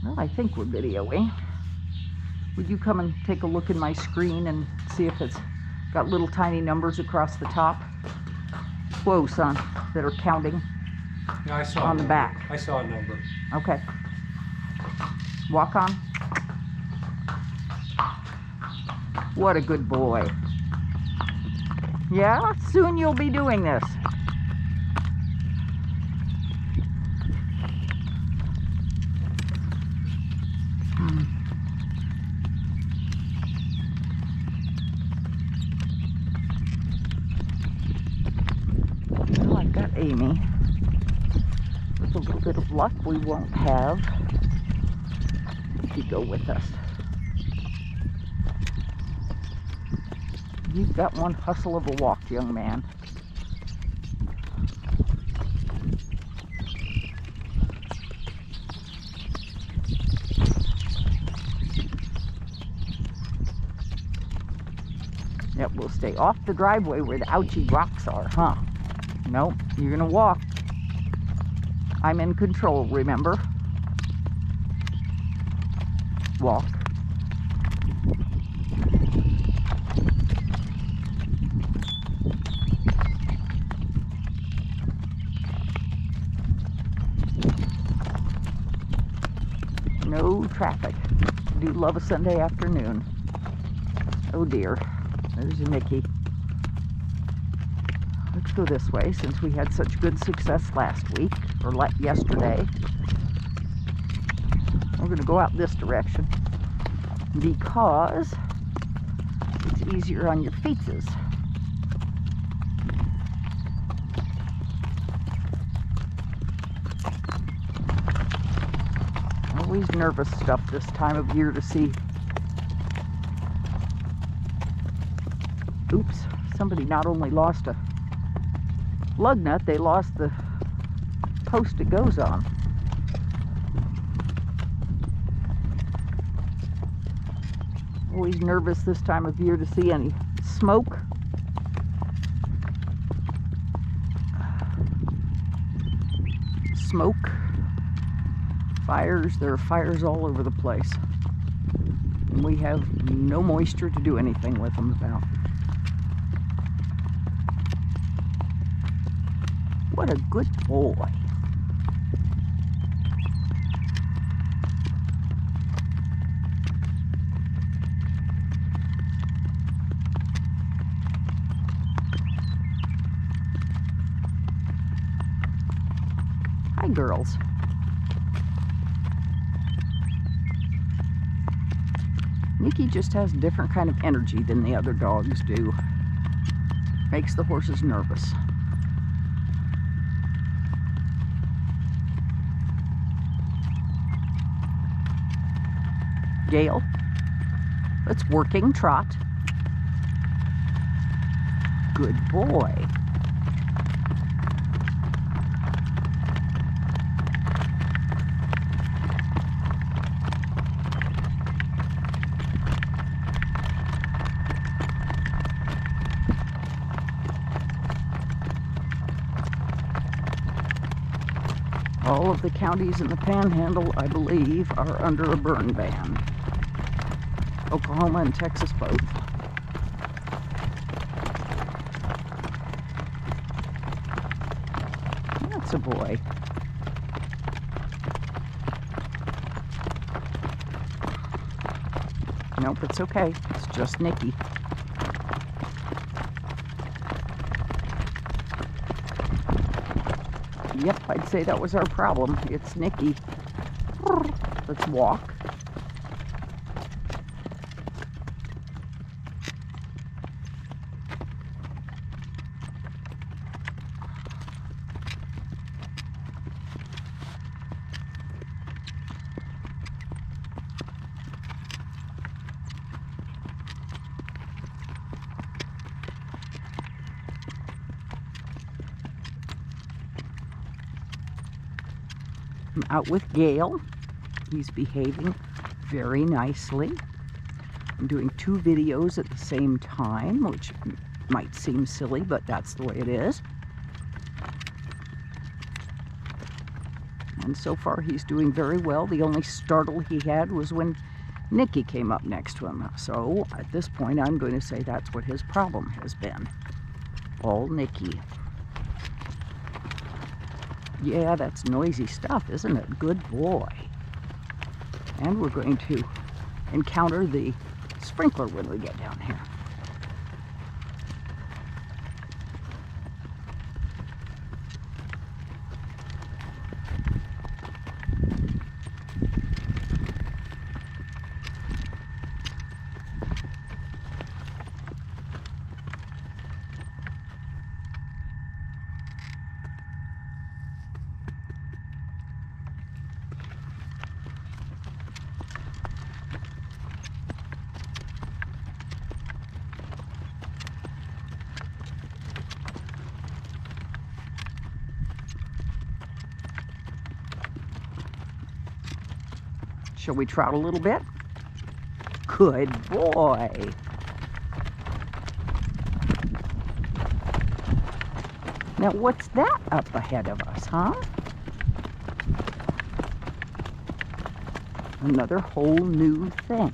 Well, I think we're videoing. Would you come and take a look in my screen and see if it's got little tiny numbers across the top? Whoa, son, that are counting. Yeah, I saw on the back. I saw a number. Okay. Walk on. What a good boy. Yeah, soon you'll be doing this. Well, I've got Amy. With a little bit of luck, we won't have Nikki go with us. You've got one hustle of a walk, young man. Yep, we'll stay off the driveway where the ouchie rocks are, huh? Nope, you're gonna walk. I'm in control, remember? Walk. No traffic. I do love a Sunday afternoon. Oh dear. There's Nikki. Let's go this way since we had such good success last week, or yesterday. We're going to go out this direction because it's easier on your feetses. Always nervous stuff this time of year to see. Oops, somebody not only lost a lug nut, they lost the post it goes on. Always nervous this time of year to see any smoke. Smoke. Fires. There are fires all over the place. And we have no moisture to do anything with them about. What a good boy. Hi, girls. Nikki just has a different kind of energy than the other dogs do. Makes the horses nervous. Gale, let's working trot. Good boy. All of the counties in the Panhandle, I believe, are under a burn ban. Oklahoma and Texas both. That's a boy. Nope, it's okay. It's just Nikki. Yep, I'd say that was our problem. It's Nikki. Let's walk. I'm out with Gale. He's behaving very nicely. I'm doing 2 videos at the same time, which might seem silly, but that's the way it is. And so far he's doing very well. The only startle he had was when Nikki came up next to him. So at this point I'm going to say that's what his problem has been. All Nikki. Yeah, that's noisy stuff, isn't it? Good boy. And we're going to encounter the sprinkler when we get down here. Shall we trout a little bit? Good boy. Now what's that up ahead of us, huh? Another whole new thing.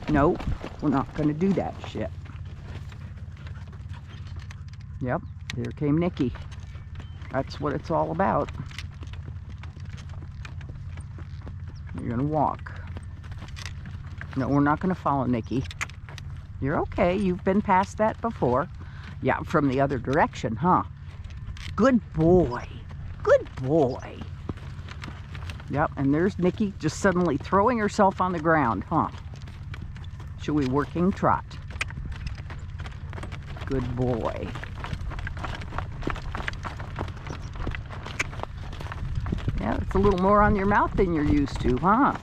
Nope, we're not going to do that shit. Yep, there came Nikki. That's what it's all about. You're going to walk. No, we're not going to follow Nikki. You're okay. You've been past that before. Yeah, from the other direction, huh? Good boy. Good boy. Yep, and there's Nikki just suddenly throwing herself on the ground, huh? Shall we working trot? Good boy. Yeah, it's a little more on your mouth than you're used to, huh?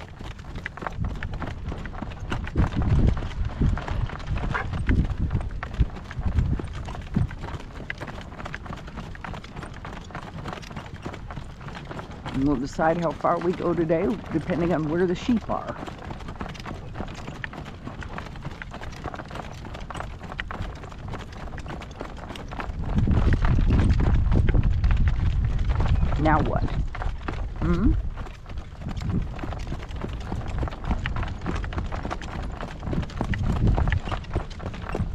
And we'll decide how far we go today, depending on where the sheep are. Now what?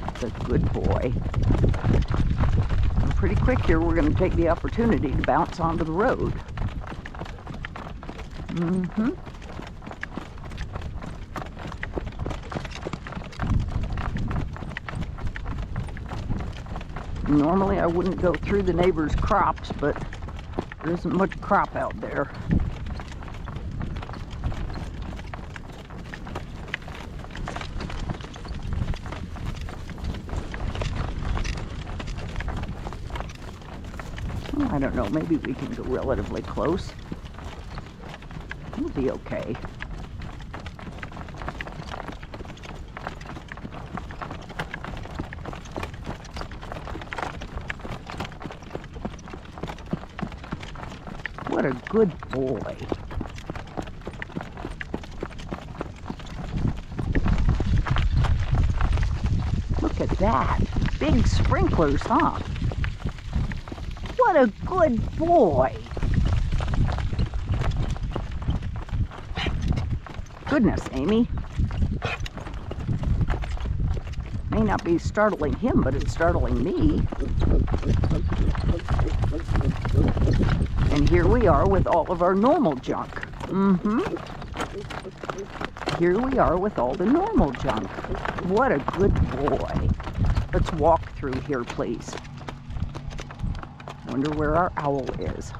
That's a good boy. And pretty quick here, we're going to take the opportunity to bounce onto the road. Normally I wouldn't go through the neighbor's crops, but there isn't much crop out there. Well, I don't know, maybe we can go relatively close. We'll be okay. What a good boy. Look at that. Big sprinklers, huh? What a good boy. Goodness, Amy. May not be startling him, but it's startling me. And here we are with all of our normal junk. Here we are with all the normal junk. What a good boy. Let's walk through here, please. Wonder where our owl is.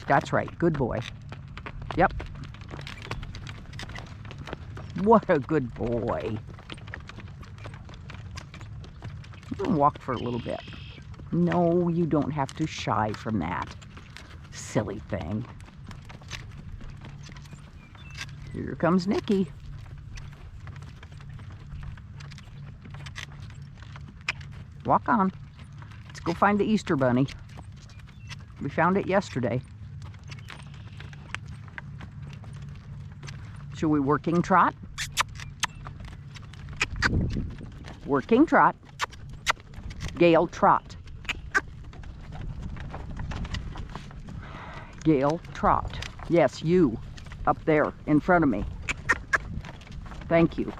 That's right, good boy. Yep. What a good boy. I'm gonna walk for a little bit. No, you don't have to shy from that. Silly thing. Here comes Nikki. Walk on. Let's go find the Easter bunny. We found it yesterday. Shall we working trot? Working trot. Gale, trot. Gale, trot. Yes, you, up there in front of me. Thank you.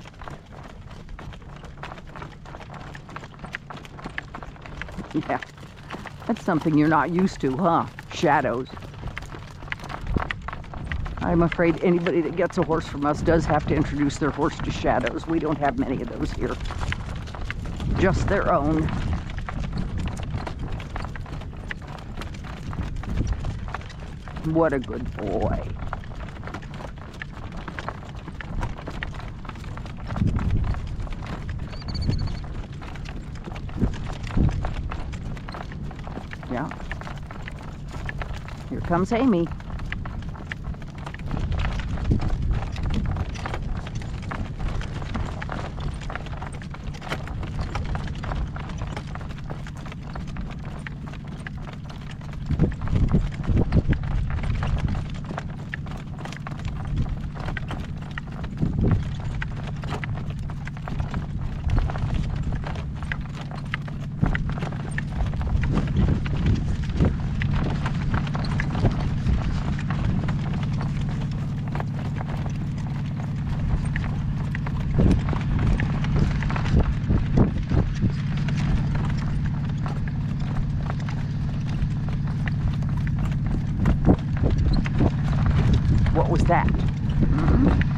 Yeah, that's something you're not used to, huh? Shadows. I'm afraid anybody that gets a horse from us does have to introduce their horse to shadows. We don't have many of those here. Just their own. What a good boy. Yeah. Here comes Amy. What was that? Mm-hmm.